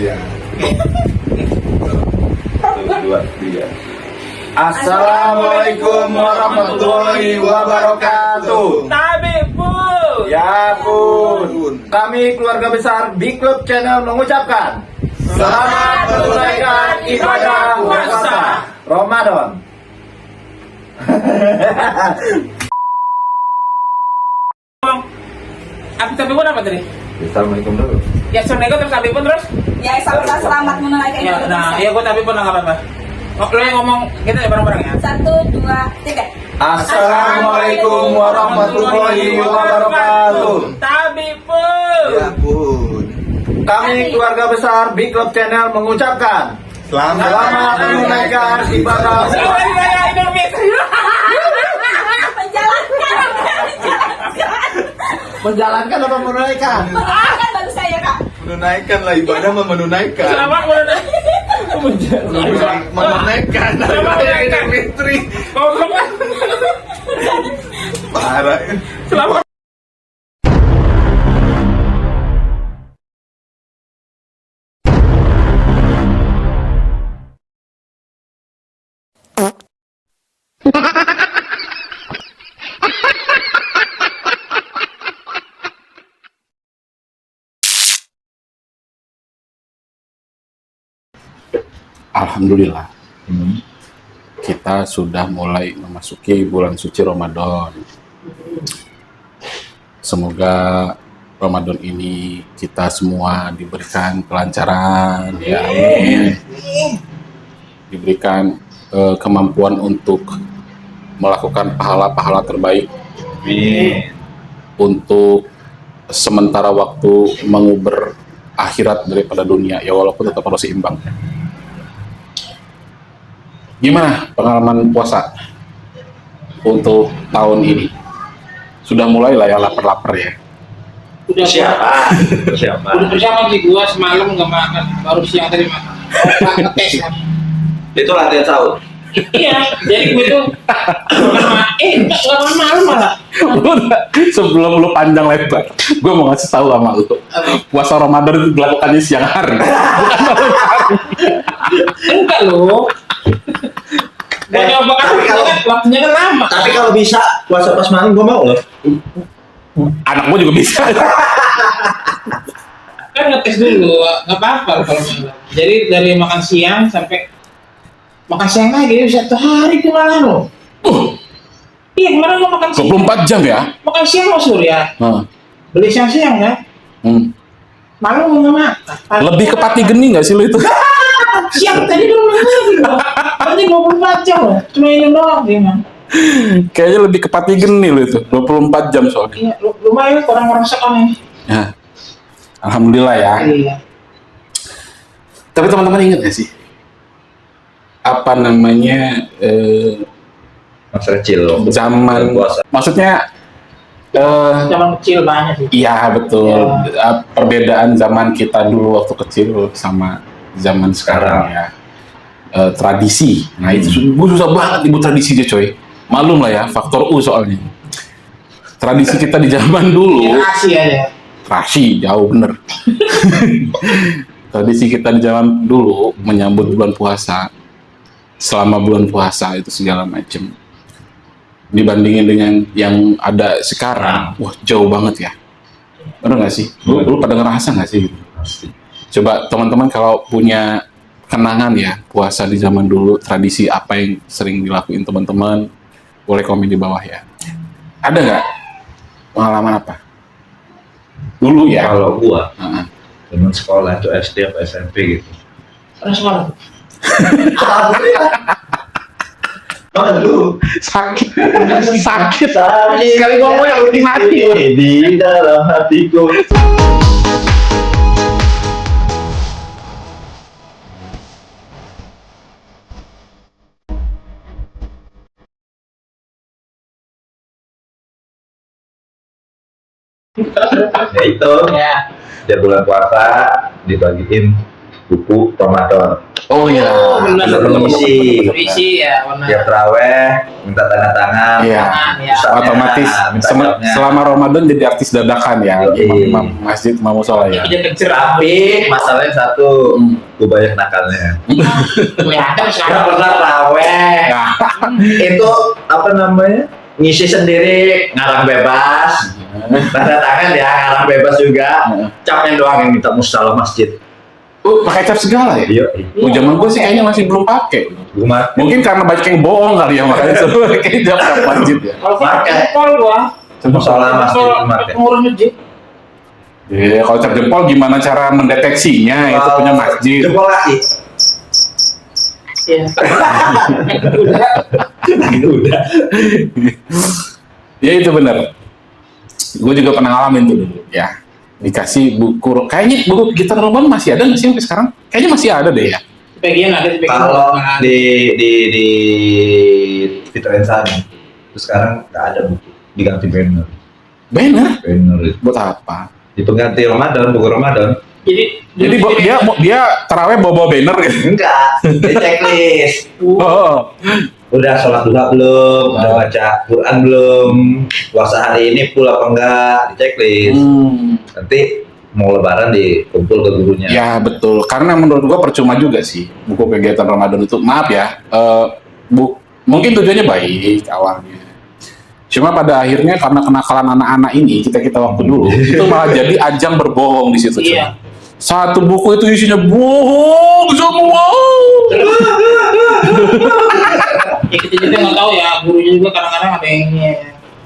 Iya. Satu, dua, tiga. Assalamualaikum warahmatullahi wabarakatuh. Tapi pun. Ya pun, kami keluarga besar Big Club Channel mengucapkan selamat menunaikan ibadah puasa Ramadan. Tapi pun apa tadi? Assalamualaikum dulu. Ya assalamualaikum terus tapi pun terus. Ya, sama-sama selamat menunaikan Ya, ibadah nah, puasa. iya gua tapi pun nggak apa-apa. Lo yang ngomong kita ya bareng-bareng ya. 1, 2, 3. Assalamualaikum warahmatullahi wabarakatuh. Tapi pun. Ya pun, kami keluarga besar Big Club Channel mengucapkan selamat menunaikan ibadah Selamat Raya Idul Fitri. Menjalankan. menjalankan apa menunaikan? Menjalankan bagus saya, Kak. Menunaikan lah, ibadah mah menunaikan. Selamat Menunaikan Selamat Raya Idul menunaikan. Fitri. Ngomong. Parah. Selamat. Alhamdulillah, kita sudah mulai memasuki bulan suci Ramadan. Semoga Ramadan ini kita semua diberikan kelancaran, ya amin. Diberikan kemampuan untuk melakukan pahala-pahala terbaik, untuk sementara waktu mengubur akhirat daripada dunia, ya walaupun tetap harus seimbang. Gimana pengalaman puasa untuk tahun ini? Sudah mulai lah ya lapar-lapar ya. Udah Siapa? Siapa? Udah bersama sih gua semalam nggak makan, baru siang tadi makan. Opak ngetes kan. Itu latihan sahur. Iya, jadi gue tuh nggak makan malam malah. Sebelum lu panjang lebar, gue mau ngasih tahu sama lu. Puasa Ramadan itu dilakukannya siang hari, bukan malam hari. Enggak loh. Gua nyoba kan, waktunya kan lama. Tapi kalau bisa puasa pas malam gue mau loh. Anak gue juga bisa. Kan ngetes dulu, nggak apa-apa kalau malam. Jadi dari makan siang sampai makan siang lagi bisa satu hari tuh malah loh. Iya kemarin gua makan siang. 24 jam ya? Makan siang mas Surya. Nah. Beli siang-siang kan. Malam gua nggak makan. Lebih ke pati geni nggak sih lu itu? Siang tadi belum makan lagi loh. Tadi 24 jam loh. Cuma ini doang dia mah. Kayaknya lebih ke pati geni lu itu, 24 jam soalnya. Iya lumayan orang-orang sekarang. Ya. Alhamdulillah ya. Iya. Tapi teman-teman ingat gak sih? Apa namanya Masa kecil loh. zaman Puasa. maksudnya Zaman kecil banyak sih. iya betul. Perbedaan zaman kita dulu waktu kecil sama zaman sekarang ya. Tradisi. Nah itu gue susah banget ibu tradisinya coy. Malum lah ya, faktor U soalnya. Tradisi kita di zaman dulu, Iya Asia ya. terasi jauh bener. Tradisi kita di zaman dulu menyambut bulan puasa, selama bulan puasa itu segala macam. Dibandingin dengan yang ada sekarang, wah jauh banget ya. Bener nggak sih? Lu pada ngerasa nggak sih? Coba teman-teman kalau punya kenangan ya puasa di zaman dulu, tradisi apa yang sering dilakuin teman-teman, boleh komen di bawah ya. Ada nggak pengalaman apa? Dulu ya. Kalau gua Heeh. zaman sekolah itu SD atau SMP gitu. Orang sekolah. Malu. Sakit. Sekali ngomong yang penting mati. Di dalam hatiku. Ya itu. Ya. Setiap bulan puasa dibagiin buku Ramadan. Oh iya. benar. Isi. Isi ya, warna. Tiap terawih minta tanda tangan. Iya. Ya. Ustadznya Otomatis minta sem- jawabnya. selama Ramadan jadi artis dadakan ya, Yoi. imam masjid, imam musola ya. Dia kencur Tapi masalahnya satu, Hmm. gue banyak nakalnya. kelihatan Gak sekarang. pernah terawih. Nah, Itu apa namanya? Ngisi sendiri, ngarang bebas. Tanda tangan ya, ngarang bebas juga. Capnya doang yang minta musalah masjid. pakai cap segala ya? Iya. Oh, zaman gue sih kayaknya masih belum pakai. Gue mati. Mungkin karena banyak yang bohong kali ya, makanya selalu pakai cap masjid ya. Kalau Pakai. jempol gua, Musalah masjid kalau gue mati. pengurus masjid. Iya, kalau cap jempol gimana cara mendeteksinya itu punya masjid? Jempol kaki. Iya. Udah. Udah. Ya itu benar. Gue juga pernah ngalamin tuh dulu, ya. Dikasih buku, kayaknya buku gitar Roman masih ada nggak sih sampai sekarang? Kayaknya masih ada deh ya. Sebagian ada, sebagian Kalau nggak ada. di Fitur Insani, terus sekarang nggak ada buku, diganti banner. Banner Itu. buat apa? Di pengganti Ramadan, buku Ramadan. Jadi dia terawih bawa banner gitu. Enggak, di checklist. Oh, Udah sholat duha belum? Udah baca Quran belum? Puasa hari ini full apa enggak? Di checklist. Nanti mau lebaran dikumpul ke gurunya. ya betul. Karena menurut gua percuma juga sih buku kegiatan Ramadan itu. Maaf ya, mungkin tujuannya baik awalnya. Cuma pada akhirnya karena kenakalan anak-anak ini kita waktu dulu itu malah jadi ajang berbohong di situ. cuy. Iya. Satu buku itu isinya bohong semua. Ya kita juga nggak tahu ya, gurunya juga kadang-kadang ada yang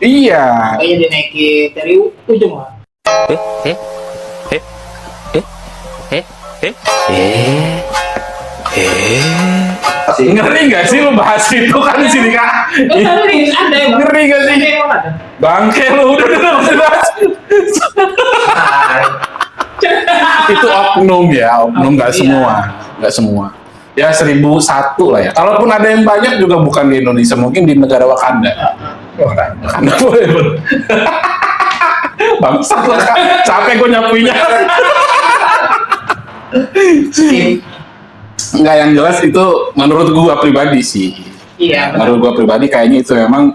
Iya. kayaknya dinaikin dari ujung lah. Pasti Ngeri nggak sih lu bahas itu kan di sini kak? Serius ada emang. Ngeri nggak sih? Ada emang ada. Bangke lu udah usah bahas. Itu oknum ya, oknum nggak Iya. semua, nggak semua. Ya 1001 lah ya. Kalaupun ada yang banyak juga bukan di Indonesia, mungkin di negara Wakanda. Wakanda boleh. Bangsat lah Kak. Capek gue nyapuinya. Nggak, yang jelas itu menurut gua pribadi sih. Iya. Menurut gua pribadi kayaknya itu memang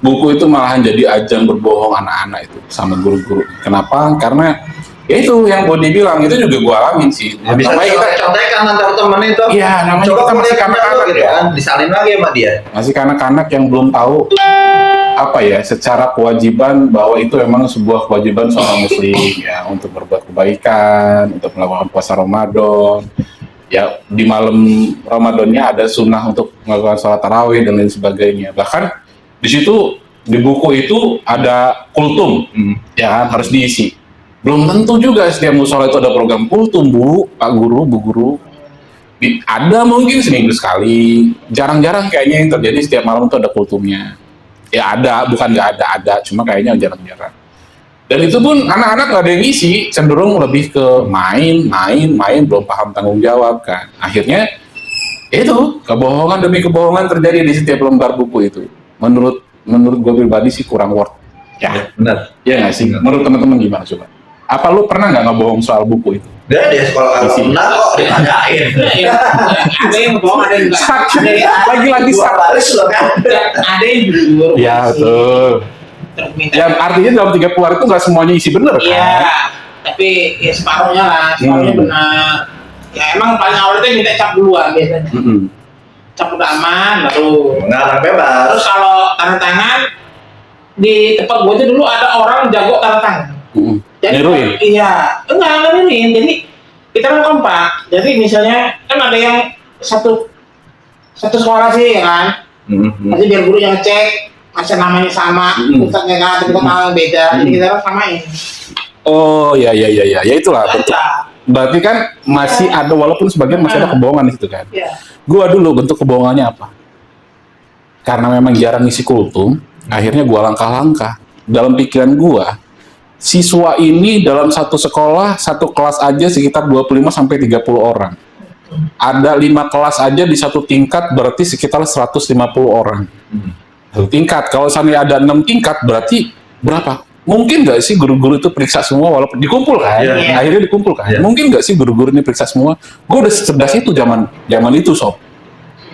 buku itu malahan jadi ajang berbohong anak-anak itu sama guru-guru. Kenapa? Karena ya itu yang Bodi bilang itu juga gua alamin sih. Ya, bisa Namanya kita, contekan antar temen itu. iya namanya Coba kita masih kuliah kanak-kanak gitu ya. kan, disalin lagi sama dia. Masih kanak-kanak yang belum tahu apa ya secara kewajiban bahwa itu memang sebuah kewajiban seorang muslim ya untuk berbuat kebaikan, untuk melakukan puasa Ramadan. Ya di malam Ramadannya ada sunnah untuk melakukan sholat tarawih dan lain sebagainya. Bahkan di situ di buku itu ada kultum, ya kan, harus diisi. Belum tentu juga setiap musola itu ada program kultum, Bu, Pak Guru, Bu Guru. Ada mungkin seminggu sekali, jarang-jarang kayaknya yang terjadi setiap malam itu ada kultumnya. Ya ada, bukan nggak ada, cuma kayaknya jarang-jarang. Dan itu pun anak-anak nggak ada yang ngisi, cenderung lebih ke main, belum paham tanggung jawab kan. Akhirnya itu kebohongan demi kebohongan terjadi di setiap lembar buku itu. Menurut gue pribadi sih kurang worth. Ya, Benar. ya nggak sih. Menurut teman-teman gimana coba? Apa lu pernah nggak ngebohong soal buku itu? Dia di sekolah kagak Isi. benar kok ditanyain. Iya. Ada yang bohong, ada yang enggak. Sakit. Ada yang- Lagi-lagi Dua sakit. baris loh kan. ada yang jujur. Ya betul. Minta. Ya artinya dalam 30 hari itu nggak semuanya isi bener kan? Iya. Tapi ya separuhnya lah, separuhnya benar. Ya emang paling awal itu minta cap duluan biasanya. Mm-mm. Cap udah aman, baru. Ngarang bebas. Terus kalau tanda tangan di tempat gue itu dulu ada orang jago tanda tangan. Mm-mm. Niruin? Iya, enggak niruin. Jadi kita kan kompak. Jadi misalnya kan ada yang satu sekolah sih ya kan. Nanti biar guru yang ngecek masa namanya sama, ustadznya kan, tapi kok nama beda. Jadi kita harus samain. Oh ya itulah. Betul. Baca. Berarti kan masih ada walaupun sebagian masih ada kebohongan di situ kan. Iya. Gua dulu bentuk kebohongannya apa? Karena memang jarang isi kultum, akhirnya gua langkah-langkah. Dalam pikiran gua, siswa ini dalam satu sekolah, satu kelas aja sekitar 25 sampai 30 orang. Ada 5 kelas aja di satu tingkat berarti sekitar 150 orang. Satu tingkat. Kalau misalnya ada 6 tingkat berarti berapa? mungkin nggak sih guru-guru itu periksa semua walaupun dikumpul kan? Iya. Akhirnya dikumpul kan? Iya. Mungkin nggak sih guru-guru ini periksa semua? Gue udah cerdas itu zaman itu sob.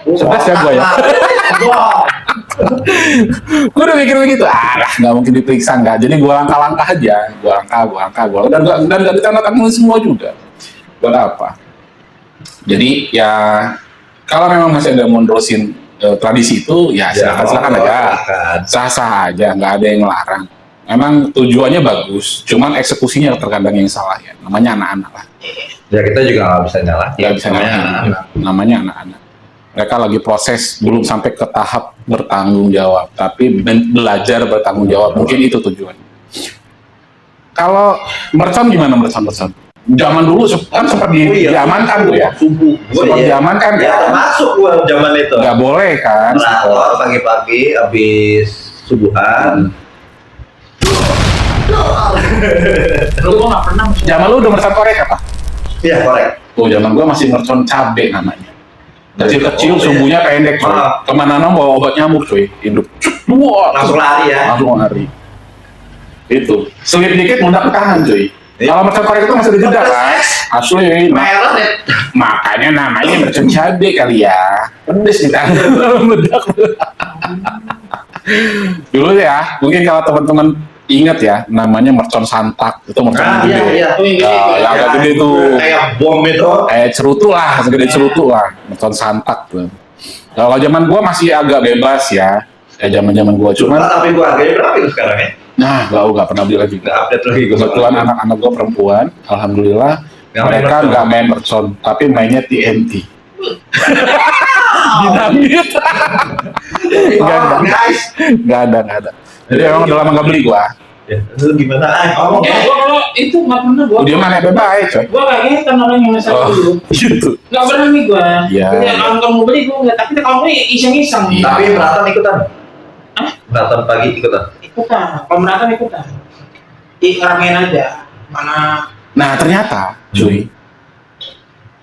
Cerdas ya gue ya. Gue udah mikir begitu, nggak mungkin diperiksa nggak. Jadi gue langkah-langkah aja, gue langkah, dan nggak ditandatangan semua juga. Buat apa? Jadi ya kalau memang masih ada mau nerusin tradisi itu, ya silakan aja, sah-sah aja, nggak ada yang melarang. Memang tujuannya bagus, cuman eksekusinya terkadang yang salah ya. Namanya anak-anak lah. Ya kita juga nggak bisa nyalahin. Nggak bisa nyalahin. Namanya anak-anak. Mereka lagi proses, belum sampai ke tahap bertanggung jawab, tapi belajar bertanggung jawab. Mungkin itu tujuannya. Kalau mercon gimana mercon? Zaman dulu kan sempat diamankan tuh ya. Sempat diamankan ya. kan? Masuk gua zaman itu. Nggak boleh kan? Maraton pagi-pagi habis subuhan. Lu gua nggak pernah. Zaman lu udah mercon korek apa? Iya, korek. Oh, zaman gua masih mercon cabe namanya. Kecil-kecil, sumbunya pendek, coy. Kemana-mana bawa obat nyamuk, coy. Hidup. Wah, Langsung lari ya. langsung lari. Itu. Selip dikit mudah ketahan, coy. Iya. Kalau mercon korek itu masih ada jeda kan? Asli. Merah deh. Makanya namanya mercon cabe kali ya. Pedes nih tangan. Meledak. Dulu ya, mungkin kalau teman-teman ingat ya, namanya mercon santak. Itu mercon yang gede. Iya. Yang agak gede tuh. Kayak bom itu. Cerutu lah, segede cerutu lah, mercon santak tuh. Kalau zaman gua masih agak bebas ya, zaman gua cuman. Tapi gua harganya berapa itu sekarang ya? Nah, nggak pernah beli lagi. Nggak update lagi gua. Kebetulan anak-anak gua perempuan, alhamdulillah Nggak main mereka mercon. nggak main mercon, tapi mainnya TNT. Dinamit. Nggak ada. Jadi emang udah lama nggak beli gua. Ya, lu gimana? Ngomong. Ya, gua kalau itu nggak pernah gua. Dia mana bebas, coy. Gua kayaknya kan orang yang masa dulu. Gitu. Nggak pernah nih gua. Iya. Ya, kalau kamu beli gua nggak. Tapi kalau beli iseng-iseng. Tapi maraton ikutan. Hah? Maraton pagi ikutan. Ikutan. Kalau maraton ikutan. Ngeramein aja. Mana? Nah ternyata, cuy,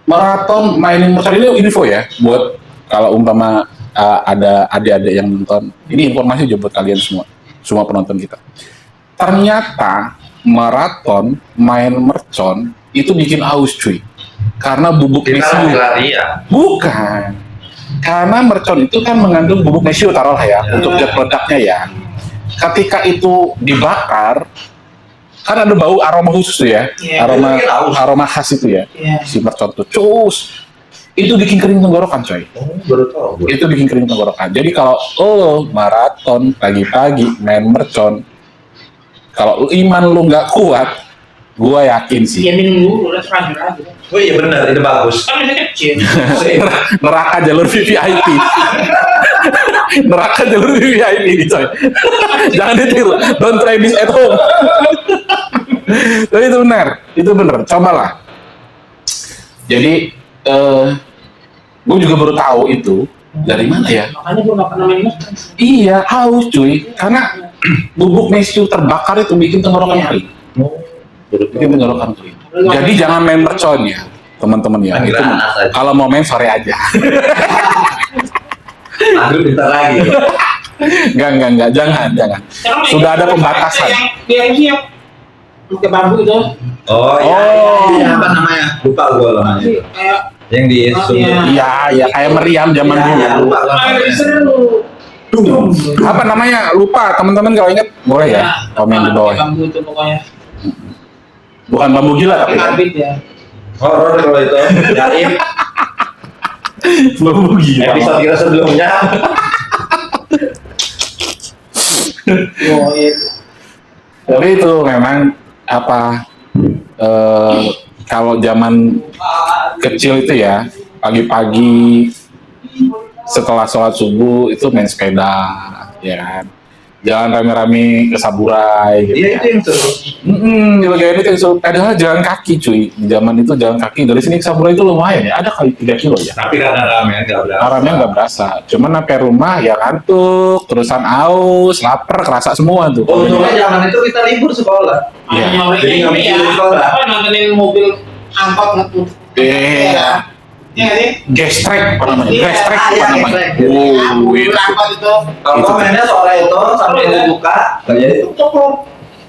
maraton mainin mercon ini info ya, buat kalau umpama ada adik-adik yang nonton, ini informasi juga buat kalian semua penonton kita. Ternyata maraton main mercon itu bikin aus, cuy, karena bubuk Kita mesiu. lari ya. Bukan, karena mercon itu kan mengandung bubuk mesiu, taruhlah ya, untuk zat peledaknya ya. Ketika itu dibakar, kan ada bau aroma khusus tuh ya, Iya, aroma khas itu ya, Iya. si mercon tuh, cus, itu bikin kering tenggorokan, coy. Oh, baru tahu gua. Itu bikin kering tenggorokan. Jadi kalau maraton pagi-pagi main mercon, kalau iman lu nggak kuat, gua yakin sih Ya minum dulu lah selanjut aja. Oh iya benar, itu bagus. Kan masih kecil. neraka jalur VVIP. Neraka jalur VVIP nih, coy. Jangan ditiru, don't try this at home. Tapi itu benar, cobalah. Jadi gue juga baru tahu itu dari mana ya? Makanya gua nggak pernah main mercon. Iya, haus cuy. Karena bubuk mesiu terbakar itu bikin tenggorokan kering. Bikin tenggorokan kering. Jadi jangan main mercon ya, teman-teman ya. Main Itu granat aja. kalau mau main sore aja. Aduh, bentar lagi. Enggak, jangan. Sekarang Sudah yang- ada pembatasan. Yang siap pakai bambu itu. Oh iya. Oh. Iya, apa namanya? Lupa gua namanya. Kayak Yang di iya. Iya, kayak meriam zaman Iya, dulu. lupa gua air namanya. seru. Apa namanya? Lupa, teman-teman kalau ingat boleh ya komen di bawah. Pakai bambu itu pokoknya. Bukan bambu gila Pakai tapi kan? karbit ya. Horor kalau itu. Dari Bambu gila. episode kita sebelumnya. Oh itu. Tapi itu memang apa kalau zaman kecil itu ya pagi-pagi setelah sholat subuh itu main sepeda ya kan, jalan rame-rame ke Saburai gitu Iya ya. itu yang seru. Di bagian itu so, padahal jalan kaki cuy, zaman itu jalan kaki dari sini ke Saburai itu lumayan ya, ada kali 3 kilo ya. Tapi karena ramen nggak berapa. Arahnya nggak berasa, cuman sampai rumah ya ngantuk, terusan aus, lapar, kerasa semua tuh. Oh, untungnya zaman itu kita libur sekolah. Iya. Jadi nggak Ini ya. mikirin sekolah. Apa nontonin mobil angkot ngetut. Iya. Iya nggak sih? Gestrek apa namanya? Iya, Gestrek apa iya, namanya? gestrek. Mobil Itu. angkot itu. Kalau Itu. mainnya sore itu sampai Iya. buka, nggak jadi tutup loh.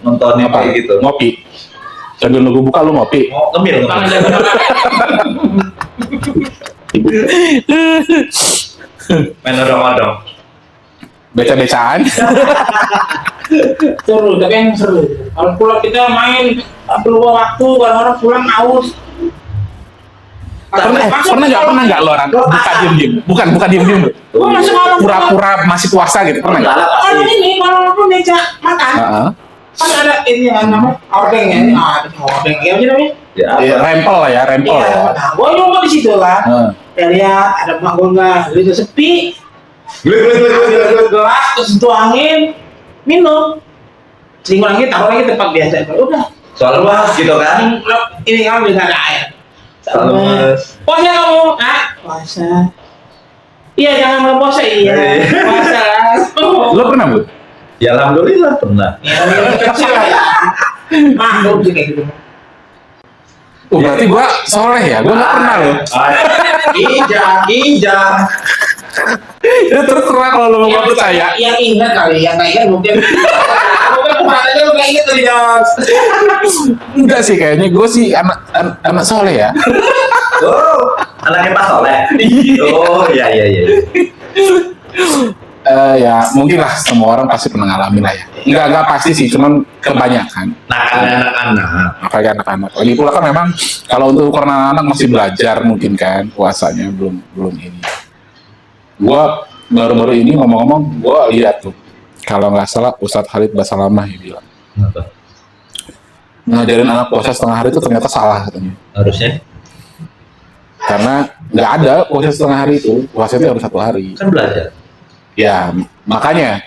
nontonin Apa? kayak gitu. Ngopi. Sambil nunggu buka lu ngopi. Mau ngemil Tangan ngemil. jaga Main odong-odong. Beca-becaan. seru, tapi yang seru. Kalau pulang kita main lupa waktu, orang-orang pulang haus. Pernah nggak lo orang buka diem-diem? Bukan diem-diem. Gua masuk malam Pura-pura masih puasa gitu, pernah nggak? Kalau ini kalau aku meja makan, Heeh. kan ada ini yang namanya ordeng ya, ada ordeng ya namanya. Ya, Iya, apa? rempel lah ya, rempel Iya, ya. nah, gua nyoba di situ kan. Heeh. Ya lihat ada emak gua nggak, itu sepi, gelas terus tuangin, minum. Selingkuh lagi, taruh lagi tempat biasa. Udah, Soal luas gitu kan. ini kan bisa ada air. Soal luas. Puasa kamu? Ah, puasa. Iya, jangan mau puasa. Iya, puasa lah. Lo pernah bu? Ya alhamdulillah pernah. Ya, kecil lah ya. Maklum sih kayak gitu. Berarti gua soleh ya, gua nggak pernah loh. Ijah. Ya terserah kalau lo nggak percaya. Yang ingat kali, yang nggak ingat mungkin. Mungkin kemarinnya lu nggak ingat tadi Jos. Enggak sih, kayaknya gue sih anak soleh ya. Oh, anaknya Pak Soleh. Oh, iya. Ya mungkin lah semua orang pasti pernah ngalamin lah ya. Enggak pasti sih, cuman kebanyakan. Nakalnya anak-anak. Apalagi anak-anak. Lagi pula kan memang kalau untuk ukuran anak masih belajar mungkin kan puasanya belum ini. Gua baru-baru ini ngomong-ngomong, gua lihat tuh kalau nggak salah Ustadz Khalid Basalamah yang bilang Kenapa? ngajarin anak puasa setengah hari itu ternyata salah katanya. Harusnya Karena nggak ada puasa setengah hari itu, puasa itu harus 1 hari. kan belajar. Ya makanya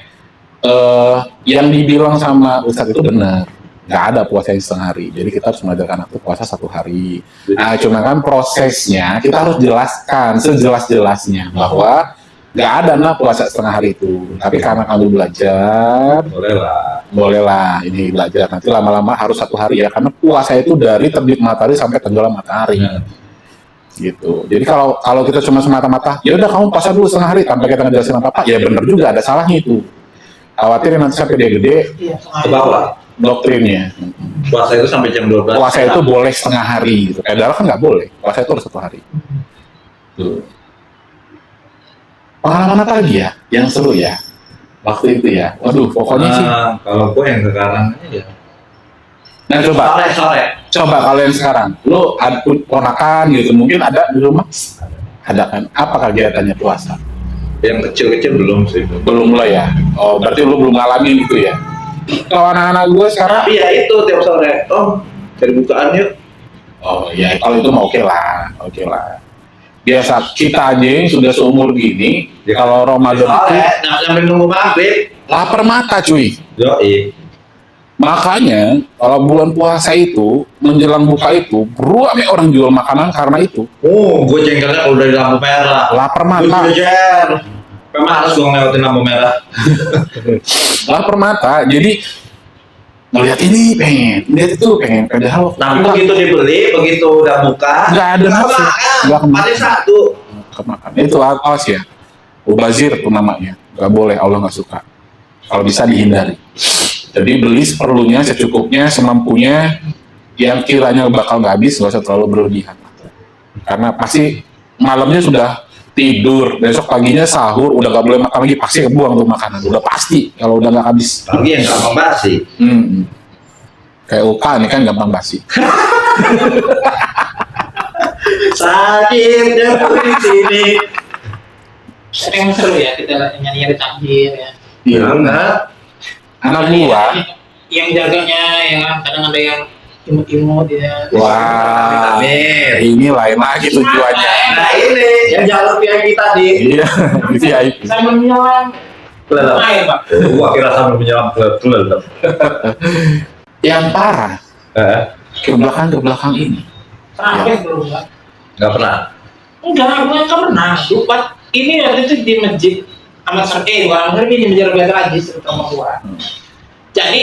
yang dibilang sama Ustadz itu benar. Nggak ada puasa yang setengah hari. Jadi kita harus mengajarkan anak itu puasa 1 hari. Nah, cuma kan prosesnya kita harus jelaskan sejelas-jelasnya bahwa nggak ada puasa setengah hari itu. Tapi karena kamu belajar, bolehlah ini belajar. Nanti lama-lama harus 1 hari ya. Karena puasa itu dari terbit matahari sampai tenggelam matahari. Gitu. Jadi kalau kita cuma semata-mata, ya udah kamu puasa dulu setengah hari tanpa kita ngejelasin apa-apa, ya benar juga ada salahnya itu. Khawatir nanti sampai dia gede, Iya, Ke bawah. doktrinnya. Puasa itu sampai jam 12. Puasa itu boleh setengah hari gitu. Padahal kan nggak boleh. Puasa itu harus 1 hari. Tuh. Pengalaman apa lagi ya yang seru ya waktu itu ya? Waduh, pokoknya sih. Kalau gue yang sekarang ya. Nah coba kalau yang sekarang, lo ada ponakan gitu, mungkin ada di rumah? Ada kan? Apa kegiatannya puasa? Yang kecil-kecil belum sih. Belum mulai ya? Oh, berarti lo belum ngalamin itu ya? Kalau anak-anak gue sekarang, Tapi ya itu tiap sore. Oh, cari bukaan yuk. oh ya kalau itu mah oke lah. Biasa kita aja yang sudah seumur gini, kalau Ramadan itu Sampai nunggu maghrib. lapar mata cuy. Yoi. Makanya kalau bulan puasa itu menjelang buka itu beruame orang jual makanan karena itu Oh, gue jengkelnya kalau dari lampu merah. lapar Gue mata, jajar. Memang harus gue ngelewatin lampu merah. lapar mata. Jadi ngeliat ini pengen, lihat itu pengen. Padahal Nah, begitu dibeli, begitu udah buka, Nggak ada nafsu. Nggak kemakan. Paling satu. kemakan. Itu awas ya, mubazir tuh namanya. Gak boleh, Allah nggak suka. Kalau bisa dihindari. Jadi beli seperlunya, secukupnya, semampunya. Yang kiranya bakal nggak habis, nggak usah terlalu berlebihan. Karena pasti malamnya sudah tidur, besok paginya sahur, udah nggak boleh makan lagi, pasti kebuang tuh makanan. Udah pasti kalau udah nggak habis. Lagi yang gampang basi. Kayak Uka nih kan gampang basi. Sakit ya di sini. Tapi yang seru ya kita nyanyi takbir ya. Iya. Enggak. Anak gua, Yang jaganya ya kan, kadang ada yang imut-imut ya. wah, Amin. ini lain lagi tujuannya. Nah ini yang jalur VIP tadi. Iya, VIP. Sambil menyelam Kelelep. air pak. Gua kira sambil menyelam kelelep. Yang parah ke belakang ini. Sampai belum pak. Enggak pernah. Enggak, gue nggak pernah. Lupa. Ini waktu itu di masjid Ahmad Syarqi, bukan maksudnya di Masjid Rabiatul Aziz terutama gua. Jadi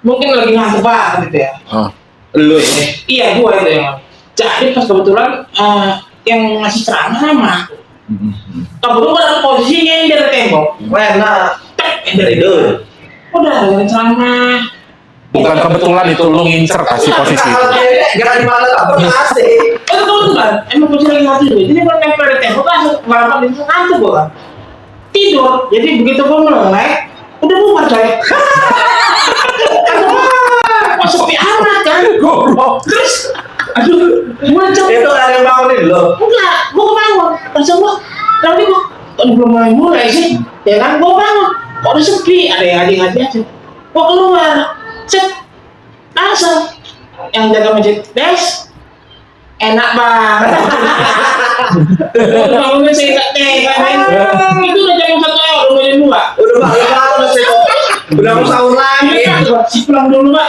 mungkin lagi ngantuk banget gitu ya. Oh, Lu ini. Iya gua itu yang. Jadi pas kebetulan yang ngasih ceramah sama aku. Kebetulan ada posisinya yang dari tembok. Mana? Tek, yang Dari dari dulu. Udah dari ceramah. Bukan kebetulan itu lu ngincer kasih posisi itu. Kalau cewek jangan di mana tak pernah asik. Itu kebetulan, emang posisi lagi ngantuk juga. Jadi kalau nempel di tembok langsung balapan itu ngantuk gua kan. Tidur, jadi begitu gua melek, udah bubar coy. Kok sepi amat kan? Goblok. Terus, aduh, macam Itu ada yang bangunin lo. enggak, gua kebangun. Langsung gua, tapi gua belum mulai sih, ya kan? Gua bangun, kok udah sepi, ada yang ngaji aja. Gua keluar, cet, langsung yang jaga masjid, Des, enak banget. Bangunnya saya nggak kan? Itu udah jam 1 lewat, udah jam 2. Udah bangun sih. Udah mau sahur lagi. Si pulang dulu pak.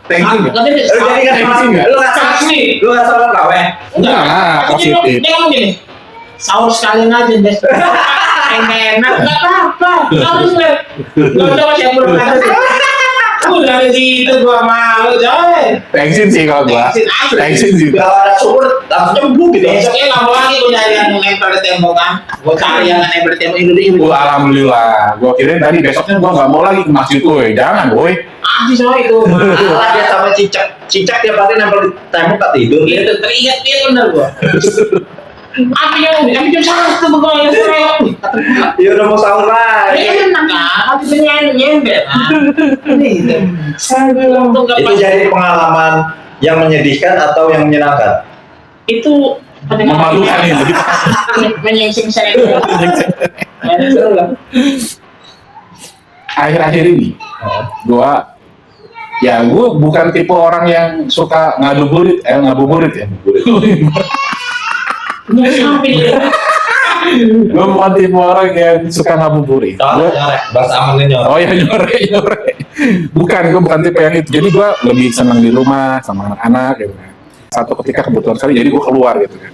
Thank you. Lu jadi kan Thanks, enggak? lu nggak salah kawe. Enggak lah, positif. Dia ngomong gini, sahur sekalian aja Des. Enak, nggak apa-apa. Harus deh. Nggak usah masih yang belum ada sih. Udah di situ gua malu coy. Thanksin sih kalau gua. Thanksin sih. Kalau ada sumur langsung nyembuh gitu. Besoknya nggak mau lagi gua nyari yang nempel di tembok kan. Gua cari yang nempel di tembok Indonesia. Gua alhamdulillah. Gua kirain tadi besoknya gua nggak mau lagi ke masjid gue. Jangan, boy. Abis soal itu. Malah dia sama cicak tiap hari nempel di tembok tak tidur. Itu teringat dia bener gua. Api jam 1 gua yang sore. Ya udah mau sahur lagi. Enak kan? Habis nyembet. Itu jadi pengalaman yang menyedihkan atau yang menyenangkan? Itu Memalukan itu. menyingsing saya itu. Seru lah. Akhir-akhir ini gua bukan tipe orang yang suka ngabuburit ya. Gue bukan tipe orang yang suka ngabuburit. Bahasa amannya nyorek. Oh ya nyore. Gue bukan tipe yang itu. Jadi gue lebih senang di rumah sama anak-anak gitu kan. Satu ketika kebetulan sekali jadi gue keluar gitu kan.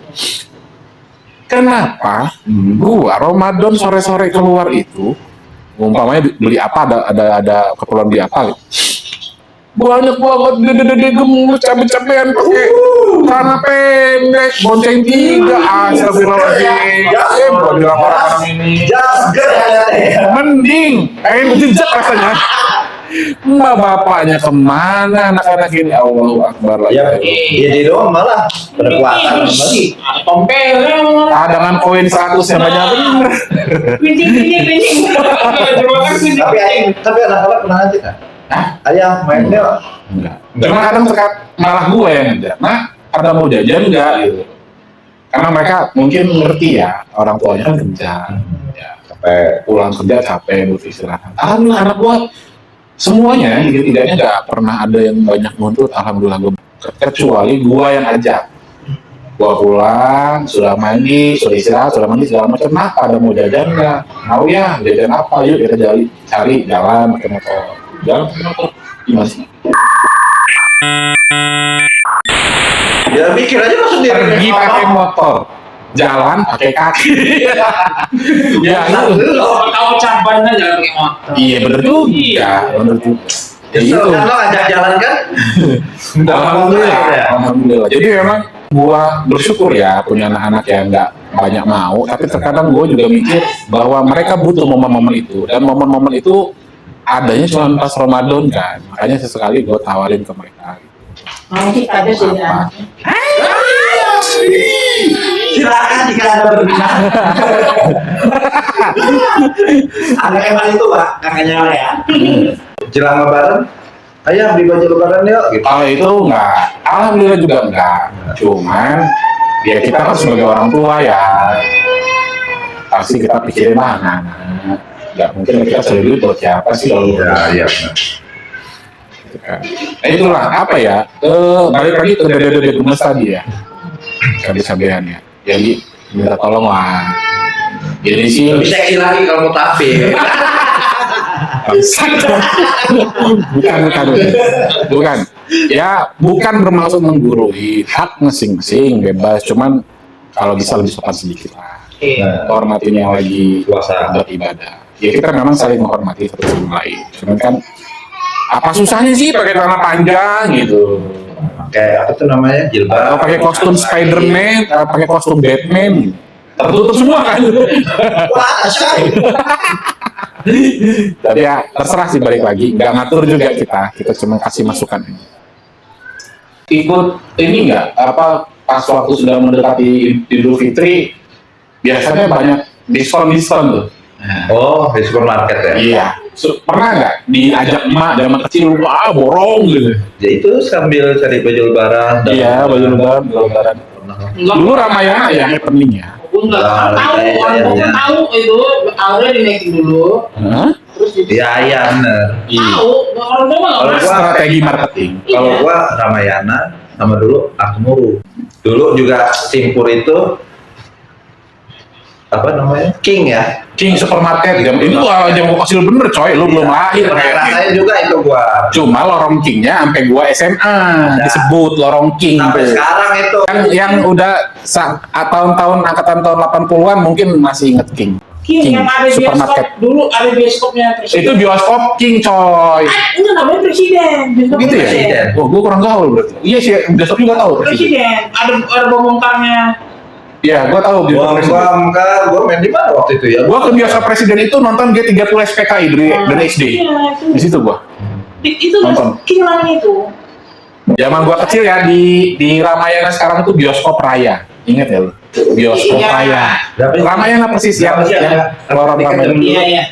Kenapa gue Ramadan sore-sore keluar itu, umpamanya beli apa ada keperluan beli apa gitu. Banyak banget gede-gede gemus cabe-cabean pakai celana pendek bonceng 3 astagfirullahaladzim gua bilang orang ini Jasger ya. mending pengen jejak rasanya mbak bapaknya kemana anak-anak ini Allahu Akbar Ya, di doang malah berkuatan kembali. Tompel. dengan koin 100 yang banyak bener Pinjing. Tapi anak-anak pernah nanti kan? Ayah mainnya enggak cuma kadang malah gue yang ngajak nah pada mau jajan enggak gitu karena mereka mungkin ngerti ya orang tuanya kan kerja ya capek pulang kerja capek butuh istirahat alhamdulillah anak gue semuanya tidaknya nggak pernah ada yang banyak nuntut alhamdulillah gue kecuali gue yang ajak gue pulang sudah mandi sudah istirahat sudah mandi segala macam nah pada mau jajan enggak mau ya jajan apa yuk kita cari jalan pakai motor jalan pakai motor gimana sih ya mikir aja maksud dia pergi pakai motor jalan pakai kaki ya itu Tahu cabangnya jangan pakai motor. iya bener juga bener juga ya, Justru itu kan lo ajak jalan kan? alhamdulillah jadi memang gua bersyukur ya punya anak-anak yang nggak banyak mau tapi terkadang gua juga mikir bahwa mereka butuh momen-momen itu dan momen-momen itu adanya cuma pas Ramadan kan makanya sesekali gua tawarin ke mereka Nanti ada sih ya. Silakan jika anda berminat. Anak emang itu pak, kakaknya ya. Jelang lebaran, ayah beli baju lebaran yuk. Gitu. oh itu enggak alhamdulillah juga enggak cuman ya kita kan sebagai orang tua ya pasti kita pikirin mana nggak mungkin kita cari duit buat siapa sih kalau Iya. itulah apa ya balik lagi ke dede gemes tadi ya cabai-cabean ya jadi minta tolong lah jadi sih Lebih seksi lagi kalau mau tampil. bukan ya bukan bermaksud menggurui hak masing-masing bebas cuman kalau bisa lebih sopan sedikit lah hormatin yang lagi Puasa. beribadah ya kita memang saling menghormati satu sama lain cuman kan apa susahnya sih pakai celana panjang gitu Kayak apa tuh namanya jilbab. atau pakai kostum Spiderman atau pakai kostum Batman tertutup semua kan Wah, asyik. Tapi ya terserah sih, balik lagi, nggak ngatur juga kita cuma kasih masukan. Ikut ini nggak apa pas waktu sudah mendekati Idul Fitri biasanya banyak diskon tuh. Oh, di supermarket ya? Iya. Pernah nggak diajak emak zaman kecil, wah borong gitu? Ya itu sambil cari baju lebaran. Iya, baju lebaran. Dulu Ramayana ya happening ya. Gue nggak Nah, tahu, iya, orang gue iya. tahu itu awalnya dinaikin dulu, Hah? terus Iya, iya bener. tahu orang tua mah Kalau nggak gua- Strategi marketing. Kalau gua Ramayana sama dulu Akmuru. Dulu juga Simpur itu apa namanya? King ya. King Supermarket jam itu jam gua kecil bener coy, lu belum lahir Saya kayak. juga itu gua. Cuma lorong Kingnya sampai gua SMA disebut lorong King Sampai tuh. sekarang itu. Yang udah tahun-tahun angkatan tahun 80-an mungkin masih inget King. King yang ada bioskop Supermarket. dulu, ada bioskopnya presiden. Itu bioskop King coy. Itu namanya presiden. Bioskop Gitu ya? Presiden. Oh, gua kurang gaul berarti. Iya sih, bioskop juga tahu. Presiden. Ada bongkarnya. Iya, gua tahu bioskop presiden. Gua main di mana waktu itu ya? Gua ke bioskop presiden itu nonton G30 SPKI dari SD. Iya, itu. Di situ gua. Itu Nonton. King namanya itu. Zaman gua kecil ya di Ramayana sekarang itu bioskop raya. Ingat ya lu? Bioskop Iya. raya. Ramayana persis yang lorong Ramayana. Iya, iya.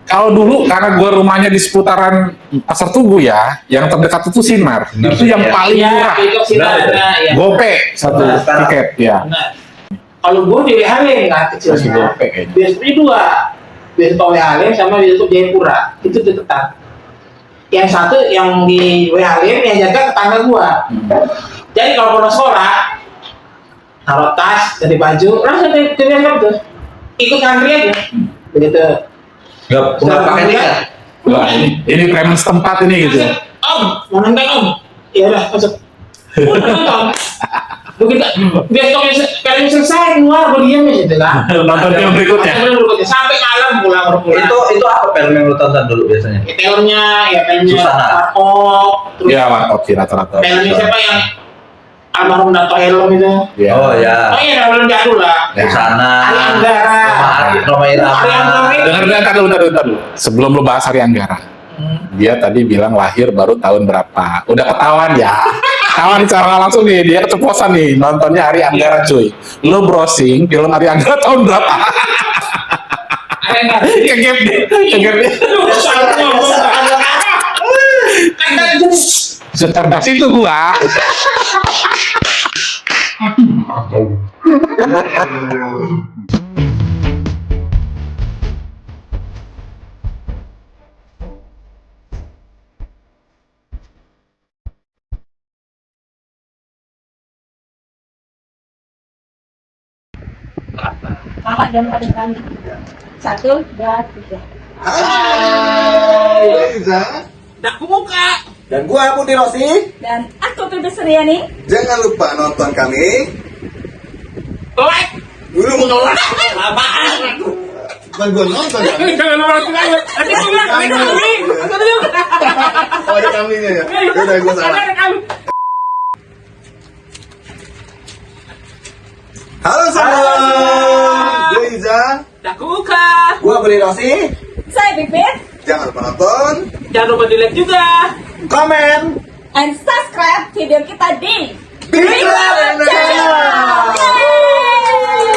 Kalau dulu karena gua rumahnya di seputaran Pasar Tugu ya, yang terdekat itu Sinar. Sinar, Itu yang iya. paling Iya, murah. bioskop sini Benar, ada. Ya. Gope satu Nah, sekarang. tiket ya. Benar. Kalau gue di Halim kan Masih kecilnya. gope kayaknya. Bioskopnya dua. Bioskop Halim sama bioskop Jayapura. Itu deketan. Yang satu yang di Halim yang jaga tetangga gua. Jadi kalau pulang sekolah, taruh tas, ganti baju, langsung ke bioskop tuh. Ikut ngantri aja. Begitu. Nggak pakai tiket. Wah, ini preman setempat ini gitu. Om, mau nonton Om? Ya udah masuk. Mau nonton. Begitu bioskopnya kalian selesai keluar berdiam gitu kan. Nonton film berikutnya. Nonton film berikutnya sampai malam pulang berpulang. Itu apa film yang lu tonton dulu biasanya? Ya, filmnya Susana. Warkop, terus Ya, mantap sih rata-rata. filmnya siapa yang almarhum Dato Helm itu? Ya. Oh ya. Oh iya, film jadul lah. Ya. Susana. Ari Anggara. Roma Irama. Ari Anggara. Dengar dulu. Sebelum lu bahas Hari Anggara, dia tadi bilang lahir baru tahun berapa? Udah ketahuan ya. Ketahuan secara langsung nih, dia keceplosan nih nontonnya Hari Anggara cuy. Lu browsing film Hari Anggara tahun berapa? Ari Anggara. Kegep deh. Aduh, salah ngomong Ari Anggara. Kan jenis. Secerdas itu gua. Mama jam pada kami. 1, 2, 3. Tak buka. Dan gua Putih Rossi. Dan aku Tutu Suryani. Jangan lupa nonton kami. Like. Dulu menolak. Apaan? Bukan gua nonton kami. Jangan lupa like. Nanti pulang. Aku dulu. Oh ada kaminya ya. Udah gua salah. Halo semua. Gue Iza. Tak buka. Gua Putih Rossi. Saya Pipit. Jangan lupa nonton. Jangan lupa di like juga. Komen. And subscribe video kita di Big Love Channel. Yeay!